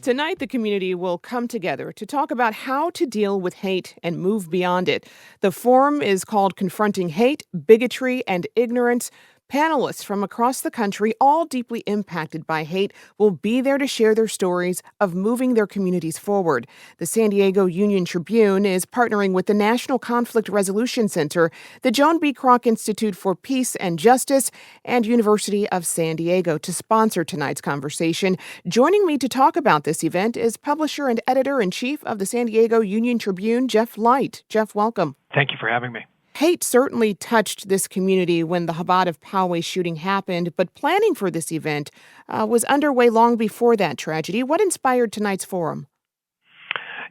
Tonight, the community will come together to talk about how to deal with hate and move beyond it. The forum is called Confronting Hate, Bigotry, and Ignorance. Panelists from across the country, all deeply impacted by hate, will be there to share their stories of moving their communities forward. The San Diego Union Tribune is partnering with the National Conflict Resolution Center, the Joan B. Kroc Institute for Peace and Justice, and University of San Diego to sponsor tonight's conversation. Joining me to talk about this event is publisher and editor-in-chief of the San Diego Union Tribune, Jeff Light. Jeff, welcome. Thank you for having me. Hate certainly touched this community when the Chabad of Poway shooting happened, but planning for this event was underway long before that tragedy. What inspired tonight's forum?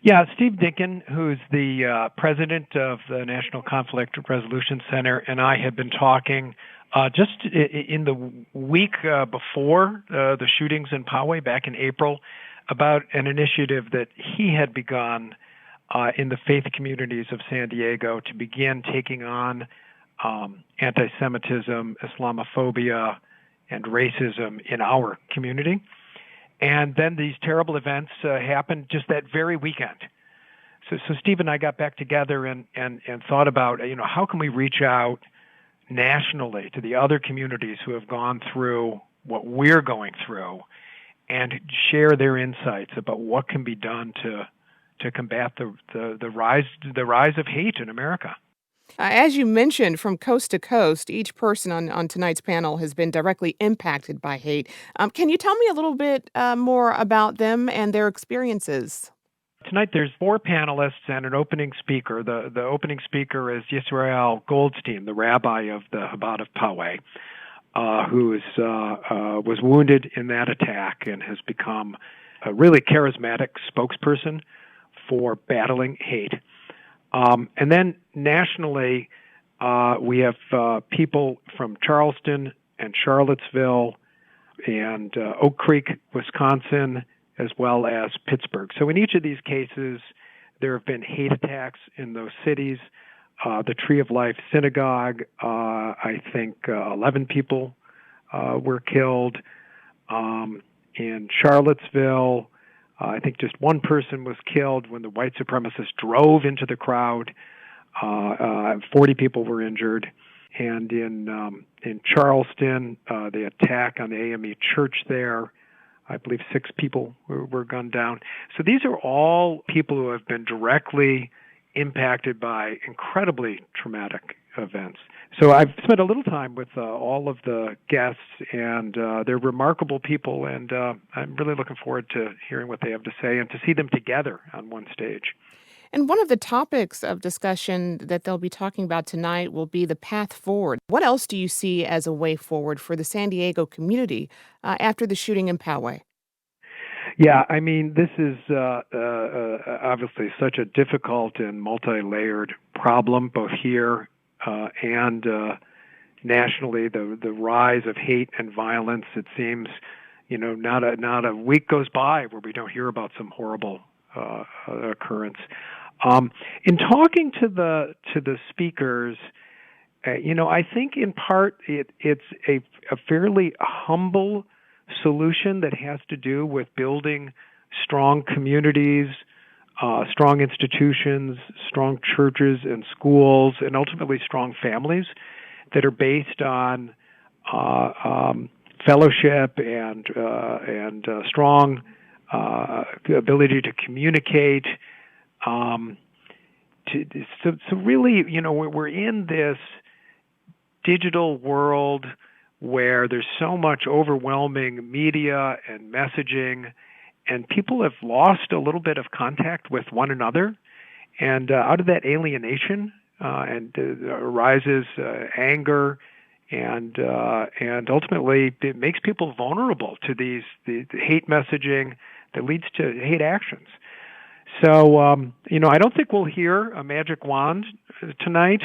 Yeah, Steve Dinkin, who's the president of the National Conflict Resolution Center, and I had been talking just in the week before the shootings in Poway back in April about an initiative that he had begun in the faith communities of San Diego to begin taking on anti-Semitism, Islamophobia, and racism in our community. And then these terrible events happened just that very weekend. So Steve and I got back together and thought about, how can we reach out nationally to the other communities who have gone through what we're going through and share their insights about what can be done to combat the rise of hate in America. As you mentioned, from coast to coast, each person on tonight's panel has been directly impacted by hate. Can you tell me a little bit more about them and their experiences? Tonight there's 4 panelists and an opening speaker. The opening speaker is Yisrael Goldstein, the rabbi of the Chabad of Poway, who was wounded in that attack and has become a really charismatic spokesperson for battling hate. And then nationally, we have people from Charleston and Charlottesville and Oak Creek, Wisconsin, as well as Pittsburgh. So in each of these cases, there have been hate attacks in those cities. The Tree of Life Synagogue, I think 11 people were killed. In Charlottesville, I think just one person was killed when the white supremacists drove into the crowd. 40 people were injured. And in Charleston, the attack on the AME church there, I believe 6 people were gunned down. So these are all people who have been directly impacted by incredibly traumatic events. So I've spent a little time with all of the guests, and they're remarkable people, and I'm really looking forward to hearing what they have to say and to see them together on one stage. And one of the topics of discussion that they'll be talking about tonight will be the path forward. What else do you see as a way forward for the San Diego community after the shooting in Poway? Yeah, I mean, this is obviously such a difficult and multi-layered problem, both here and nationally. The rise of hate and violence, it seems, not a week goes by where we don't hear about some horrible occurrence. In talking to the speakers, I think in part it's a fairly humble solution that has to do with building strong communities, strong institutions, strong churches and schools, and ultimately strong families that are based on fellowship and strong ability to communicate. So really, we're in this digital world where there's so much overwhelming media and messaging, and people have lost a little bit of contact with one another. And out of that alienation arises anger, and ultimately it makes people vulnerable to the hate messaging that leads to hate actions. So, I don't think we'll hear a magic wand tonight,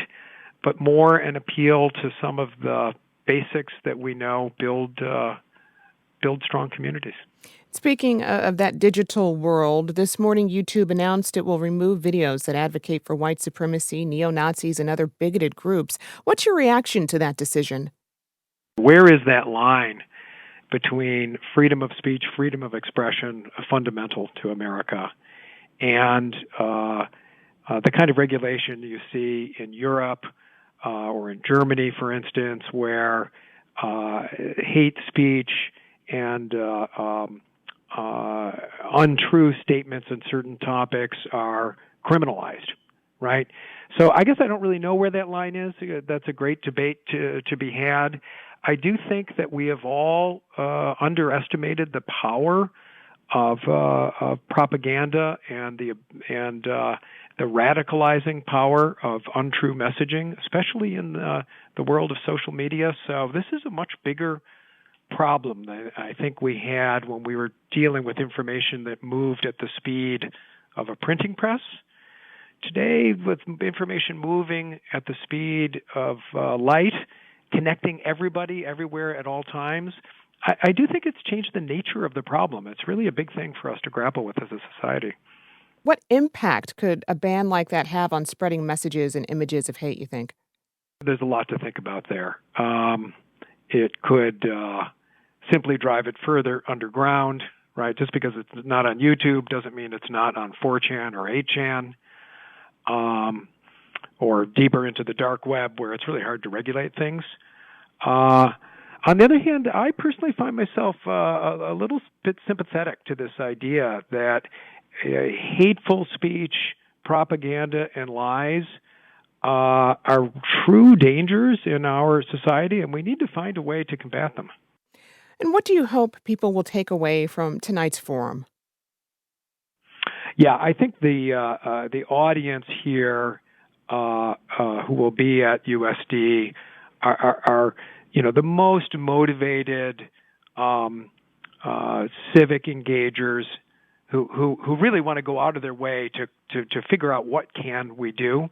but more an appeal to some of the basics that we know build strong communities. Speaking of that digital world, this morning YouTube announced it will remove videos that advocate for white supremacy, neo-Nazis, and other bigoted groups. What's your reaction to that decision? Where is that line between freedom of speech, freedom of expression, fundamental to America, and the kind of regulation you see in Europe or in Germany, for instance, where hate speech and untrue statements on certain topics are criminalized, right? So I guess I don't really know where that line is. That's a great debate to be had. I do think that we have all underestimated the power of propaganda and the radicalizing power of untrue messaging, especially in the world of social media. So this is a much bigger problem than I think we had when we were dealing with information that moved at the speed of a printing press. Today, with information moving at the speed of light, connecting everybody everywhere at all times, I do think it's changed the nature of the problem. It's really a big thing for us to grapple with as a society. What impact could a ban like that have on spreading messages and images of hate, you think? There's a lot to think about there. It could simply drive it further underground, right? Just because it's not on YouTube doesn't mean it's not on 4chan or 8chan, or deeper into the dark web where it's really hard to regulate things. On the other hand, I personally find myself a little bit sympathetic to this idea that hateful speech, propaganda, and lies are true dangers in our society, and we need to find a way to combat them. And what do you hope people will take away from tonight's forum? Yeah, I think the audience here who will be at USD are the most motivated civic engagers who really want to go out of their way to figure out what can we do.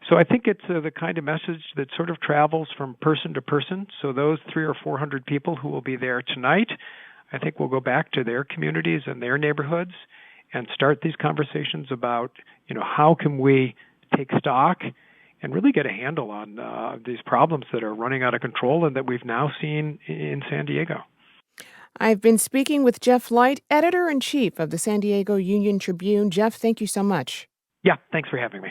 So I think it's the kind of message that sort of travels from person to person. So those 300 or 400 people who will be there tonight, I think will go back to their communities and their neighborhoods and start these conversations about, how can we take stock and really get a handle on these problems that are running out of control and that we've now seen in San Diego. I've been speaking with Jeff Light, editor-in-chief of the San Diego Union Tribune. Jeff, thank you so much. Yeah, thanks for having me.